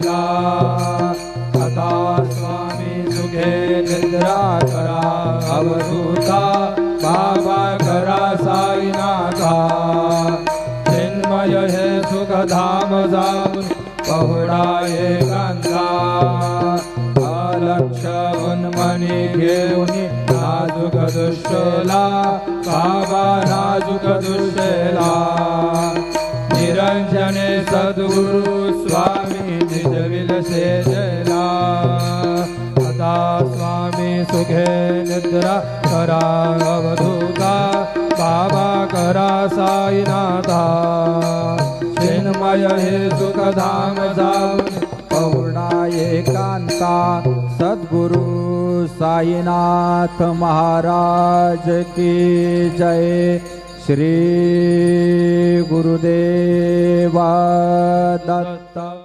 केला आता स्वामी सुखे निद्रा करा अवधूता बाबा करा साईनाथा चिन्मय हे सुखधाम जाऊन पहुडा एकांता अलक्ष उन्मनी घेऊन नाजुक दुष्टला बाबा नाजुक दुष्टेला निरंजने सद्गुरु स्वामी निजविल सेजला आता स्वामी सुखे निद्रा करा अवधूता बाबा करा साईनाथा चिन्मय हे सुखधाम जाऊन पहुडा एकांता सद्गुरु साईनाथ महाराज की जय। श्री गुरुदेवा दत्त।